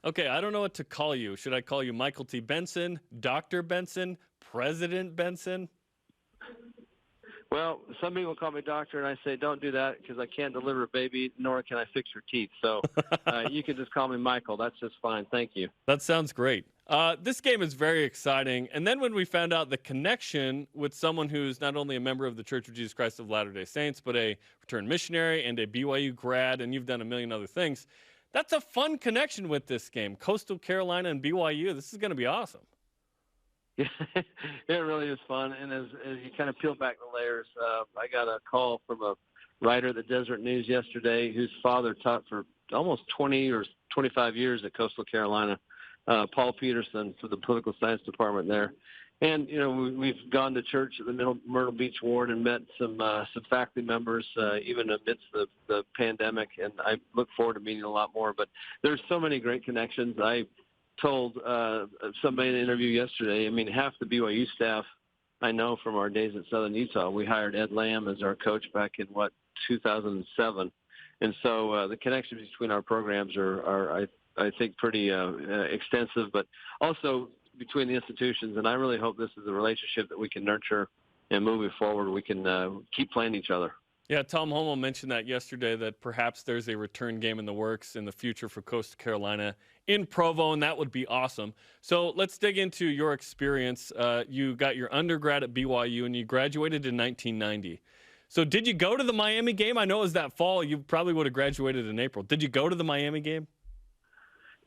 Okay, I don't know what to call you. Should I call you Michael T. Benson, Dr. Benson, President Benson? Well, some people call me doctor, and I say don't do that because I can't deliver a baby, nor can I fix your teeth. So you can just call me Michael. That's just fine. Thank you. That sounds great. This game is very exciting. And then when we found out the connection with someone who's not only a member of the Church of Jesus Christ of Latter-day Saints, but a returned missionary and a BYU grad, and you've done a million other things, that's a fun connection with this game. Coastal Carolina and BYU. This is going to be awesome. Yeah, it really is fun. And as you kind of peel back the layers, I got a call from a writer at the Desert News yesterday whose father taught for almost 20 or 25 years at Coastal Carolina, Paul Peterson, for the political science department there. And, you know, we've gone to church at the Myrtle Beach Ward and met some faculty members, even amidst the pandemic. And I look forward to meeting a lot more. But there's so many great connections. I told somebody in an interview yesterday, I mean, half the BYU staff I know from our days at Southern Utah. We hired Ed Lamb as our coach back in, 2007. And so the connections between our programs are I think, pretty extensive, but also between the institutions. And I really hope this is a relationship that we can nurture, and moving forward, we can keep playing each other. Yeah, Tom Homo mentioned that yesterday, that perhaps there's a return game in the works in the future for Coastal Carolina in Provo, and that would be awesome. So let's dig into your experience. You got your undergrad at BYU, and you graduated in 1990. So did you go to the Miami game? I know it was that fall. You probably would have graduated in April. Did you go to the Miami game?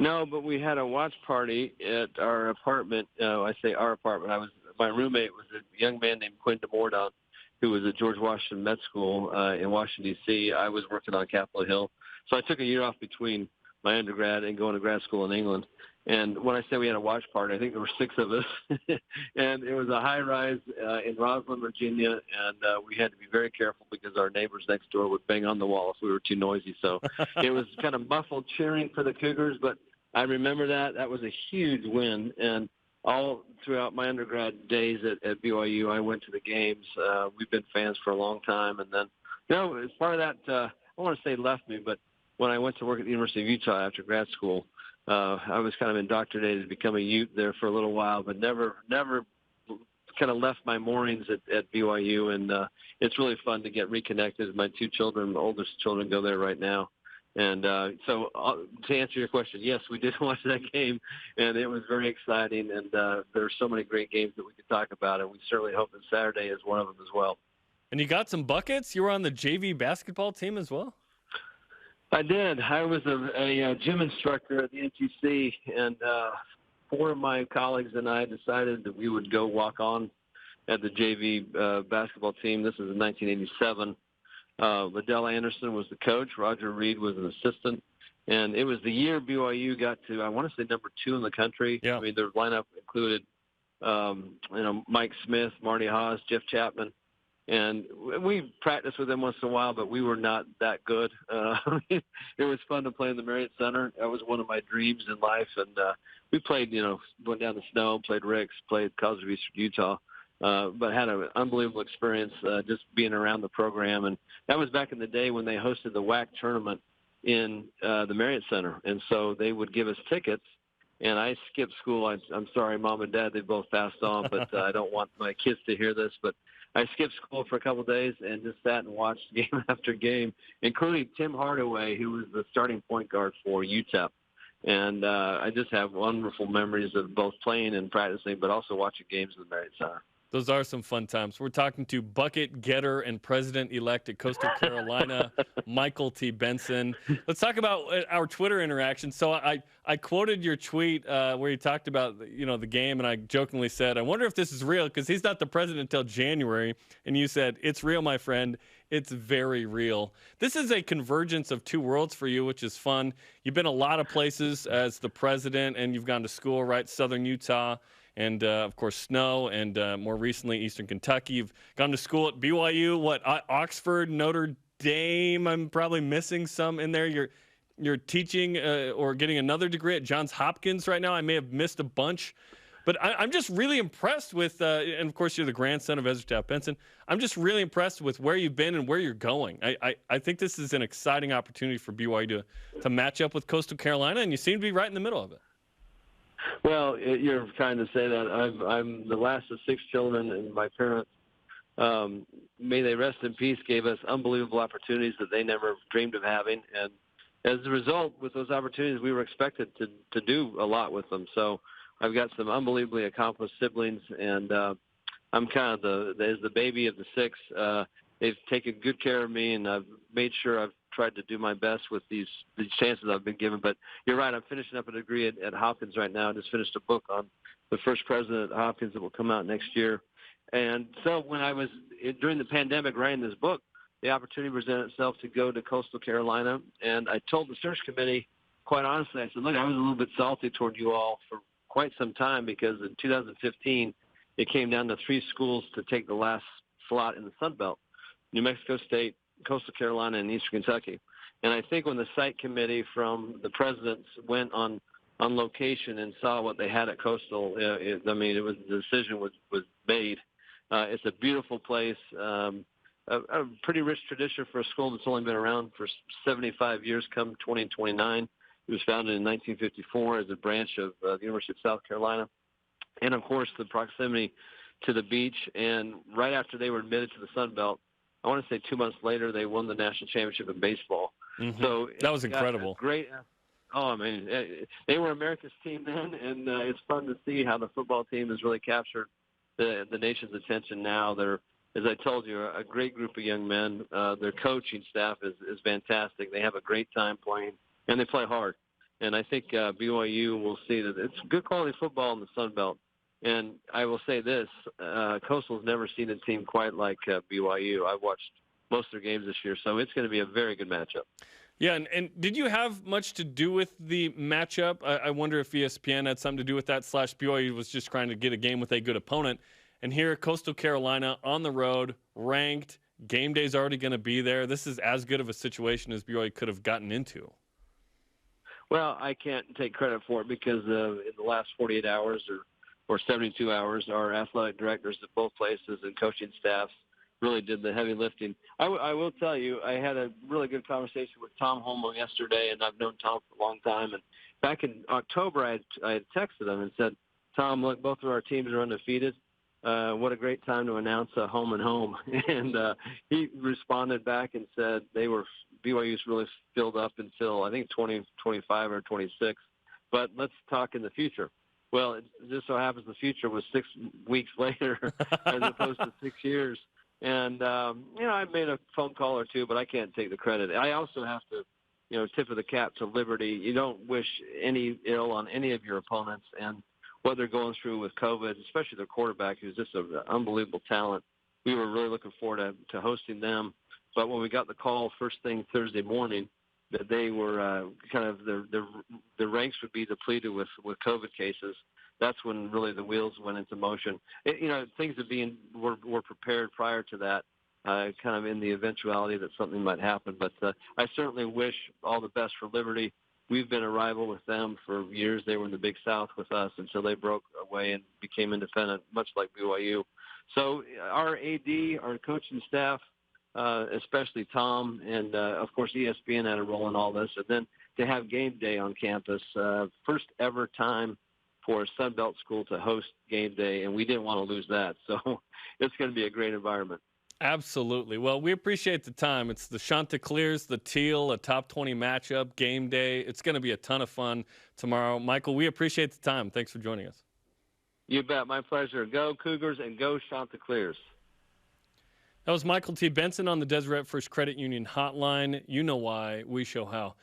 No, but we had a watch party at our apartment. I say our apartment. My roommate was a young man named Quinn DeMordaunt, who was at George Washington Med School in Washington, D.C. I was working on Capitol Hill. So I took a year off between my undergrad and going to grad school in England. And when I say we had a watch party, I think there were 6 of us. And it was a high-rise in Roslyn, Virginia, and we had to be very careful because our neighbors next door would bang on the wall if we were too noisy. So it was kind of muffled cheering for the Cougars, but I remember that. That was a huge win. And all throughout my undergrad days at BYU, I went to the games. We've been fans for a long time. And then, you know, as part of that, I want to say left me, but when I went to work at the University of Utah after grad school, I was kind of indoctrinated to become a Ute there for a little while, but never kind of left my moorings at BYU. And it's really fun to get reconnected. My 2 children, my oldest children, go there right now. And so to answer your question, yes, we did watch that game, and it was very exciting. And there are so many great games that we could talk about, and we certainly hope that Saturday is one of them as well. And you got some buckets? You were on the JV basketball team as well? I did. I was a gym instructor at the NTC, and 4 of my colleagues and I decided that we would go walk on at the JV basketball team. This is in 1987. Liddell Anderson was the coach. Roger Reed was an assistant. And it was the year BYU got to, I want to say, number 2 in the country. Yeah. I mean, their lineup included, Mike Smith, Marty Haas, Jeff Chapman. And we practiced with them once in a while, but we were not that good. It was fun to play in the Marriott Center. That was one of my dreams in life. And we played, went down the snow, played Ricks, played College of Eastern Utah. But had an unbelievable experience just being around the program. And that was back in the day when they hosted the WAC tournament in the Marriott Center. And so they would give us tickets. And I skipped school. I'm sorry, Mom and Dad, they both passed on, but I don't want my kids to hear this. But I skipped school for a couple of days and just sat and watched game after game, including Tim Hardaway, who was the starting point guard for UTEP. And I just have wonderful memories of both playing and practicing, but also watching games in the Marriott Center. Those are some fun times. We're talking to bucket getter and president-elect at Coastal Carolina, Michael T. Benson. Let's talk about our Twitter interaction. So I quoted your tweet where you talked about the game, and I jokingly said, I wonder if this is real because he's not the president until January. And you said, it's real, my friend. It's very real. This is a convergence of 2 worlds for you, which is fun. You've been a lot of places as the president, and you've gone to school, right? Southern Utah. And, of course, Snow, and more recently, Eastern Kentucky. You've gone to school at BYU, Oxford, Notre Dame. I'm probably missing some in there. You're teaching or getting another degree at Johns Hopkins right now. I may have missed a bunch. But I'm just really impressed with, and of course you're the grandson of Ezra Taft Benson. I'm just really impressed with where you've been and where you're going. I think this is an exciting opportunity for BYU to match up with Coastal Carolina, and you seem to be right in the middle of it. Well, you're kind to say that. I'm the last of 6 children, and my parents, may they rest in peace, gave us unbelievable opportunities that they never dreamed of having. And as a result, with those opportunities, we were expected to do a lot with them. So I've got some unbelievably accomplished siblings, and I'm kind of the baby of the 6. They've taken good care of me, and I've made sure I've tried to do my best with these chances I've been given. But you're right, I'm finishing up a degree at Hopkins right now. I just finished a book on the first president at Hopkins that will come out next year. And so when I was during the pandemic writing this book, the opportunity presented itself to go to Coastal Carolina. And I told the search committee, quite honestly, I said, look, I was a little bit salty toward you all for quite some time, because in 2015, it came down to 3 schools to take the last slot in the Sun Belt: New Mexico State, Coastal Carolina, and Eastern Kentucky. And I think when the site committee from the presidents went on location and saw what they had at Coastal, the decision was made. It's a beautiful place, a pretty rich tradition for a school that's only been around for 75 years come 2029. It was founded in 1954 as a branch of the University of South Carolina. And, of course, the proximity to the beach. And right after they were admitted to the Sun Belt, I want to say 2 months later, they won the national championship in baseball. Mm-hmm. So that was incredible. Great. Oh, I mean, they were America's team then, and it's fun to see how the football team has really captured the nation's attention now. They're, as I told you, a great group of young men. Their coaching staff is fantastic. They have a great time playing, and they play hard. And I think BYU will see that it's good quality football in the Sun Belt. And I will say this, Coastal's never seen a team quite like BYU. I've watched most of their games this year, so it's going to be a very good matchup. Yeah, and did you have much to do with the matchup? I wonder if ESPN had something to do with that, / BYU was just trying to get a game with a good opponent. And here, Coastal Carolina on the road, ranked, game day's already going to be there. This is as good of a situation as BYU could have gotten into. Well, I can't take credit for it because in the last 48 hours or 72 hours, our athletic directors at both places and coaching staffs really did the heavy lifting. I will tell you, I had a really good conversation with Tom Holmoe yesterday, and I've known Tom for a long time. And back in October, I had texted him and said, Tom, look, both of our teams are undefeated. What a great time to announce a home and home. And he responded back and said BYU's really filled up until, I think, 2025 or 26. But let's talk in the future. Well, it just so happens the future was 6 weeks later as opposed to 6 years. And, I made a phone call or two, but I can't take the credit. I also have to, tip of the cap to Liberty. You don't wish any ill on any of your opponents. And what they're going through with COVID, especially their quarterback, who's just an unbelievable talent, we were really looking forward to hosting them. But when we got the call first thing Thursday morning that they were kind of the ranks would be depleted with COVID cases, that's when really the wheels went into motion. Things were prepared prior to that, kind of in the eventuality that something might happen. But I certainly wish all the best for Liberty. We've been a rival with them for years. They were in the Big South with us until they broke away and became independent, much like BYU. So our AD, our coaching staff, especially Tom, and, of course, ESPN had a role in all this. And then to have game day on campus, first ever time for a Sun Belt school to host game day, and we didn't want to lose that. So it's going to be a great environment. Absolutely. Well, we appreciate the time. It's the Chanticleers, the Teal, a top 20 matchup, game day. It's going to be a ton of fun tomorrow. Michael, we appreciate the time. Thanks for joining us. You bet. My pleasure. Go Cougars and go Chanticleers. That was Michael T. Benson on the Deseret First Credit Union Hotline. You know why. We show how.